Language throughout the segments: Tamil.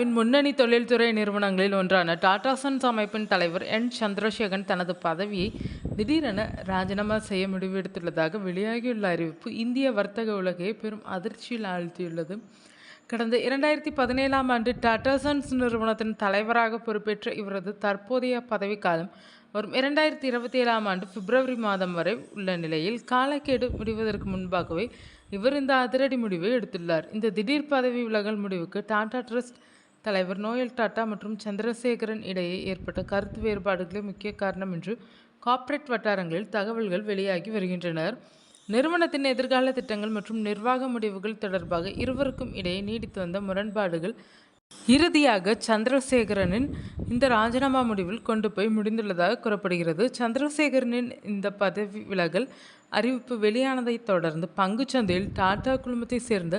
இந்தியாவின் முன்னணி தொழில்துறை நிறுவனங்களில் ஒன்றான டாடா சன்ஸ் அமைப்பின் தலைவர் என் சந்திரசேகரன் தனது பதவியை திடீரென ராஜினாமா செய்ய முடிவெடுத்துள்ளதாக வெளியாகியுள்ள அறிவிப்பு இந்திய வர்த்தக உலகையே பெரும் அதிர்ச்சியில் ஆழ்த்தியுள்ளது. கடந்த 2017ஆம் ஆண்டு டாடா சன்ஸ் நிறுவனத்தின் தலைவராக பொறுப்பேற்ற இவரது தற்போதைய பதவிக்காலம் வரும் 2027ஆம் ஆண்டு பிப்ரவரி மாதம் வரை உள்ள நிலையில், காலக்கெடு முடிவதற்கு முன்பாகவே இவர் இந்த அதிரடி முடிவை எடுத்துள்ளார். இந்த திடீர் பதவி விலகல் முடிவுக்கு டாடா ட்ரஸ்ட் தலைவர் நோயல் டாடா மற்றும் சந்திரசேகரன் இடையே ஏற்பட்ட கருத்து வேறுபாடுகளே முக்கிய காரணம் என்று கார்ப்பரேட் வட்டாரங்களில் தகவல்கள் வெளியாகி வருகின்றன. நிறுவனத்தின் எதிர்கால திட்டங்கள் மற்றும் நிர்வாக முடிவுகள் தொடர்பாக இருவருக்கும் இடையே நீடித்து வந்த முரண்பாடுகள் இறுதியாக சந்திரசேகரனின் இந்த ராஜினாமா முடிவில் கொண்டு போய் முடிந்துள்ளதாக கூறப்படுகிறது. சந்திரசேகரனின் இந்த பதவி விலகல் அறிவிப்பு வெளியானதை தொடர்ந்து பங்குச்சந்தையில் டாடா குழுமத்தை சேர்ந்த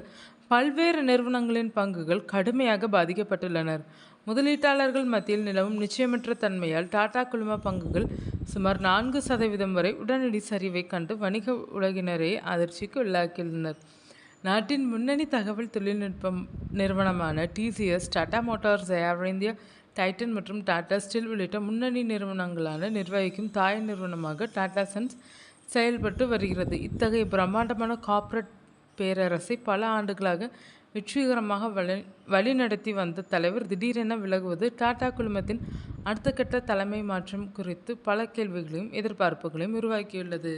பல்வேறு நிறுவனங்களின் பங்குகள் கடுமையாக பாதிக்கப்பட்டுள்ளனர். முதலீட்டாளர்கள் மத்தியில் நிலவும் நிச்சயமற்ற தன்மையால் டாடா குழும பங்குகள் சுமார் 4% வரை உடனடி சரிவை கண்டு வணிக உலகினரை அதிர்ச்சிக்கு உள்ளாக்கியுள்ளனர். நாட்டின் முன்னணி தகவல் தொழில்நுட்ப நிறுவனமான டிசிஎஸ், டாடா மோட்டார்ஸ், ஏர் இந்தியா, டைட்டன் மற்றும் டாடா ஸ்டீல் உள்ளிட்ட முன்னணி நிறுவனங்களான நிர்வகிக்கும் தாய் நிறுவனமாக டாடா சன்ஸ் செயல்பட்டு வருகிறது. இத்தகைய பிரம்மாண்டமான கார்ப்பரேட் பேரரசை பல ஆண்டுகளாக வெற்றிகரமாக வழிநடத்தி வந்த தலைவர் திடீரென விலகுவது டாடா குழுமத்தின் அடுத்த கட்ட தலைமை மாற்றம் குறித்து பல கேள்விகளையும் எதிர்பார்ப்புகளையும் உருவாக்கியுள்ளது.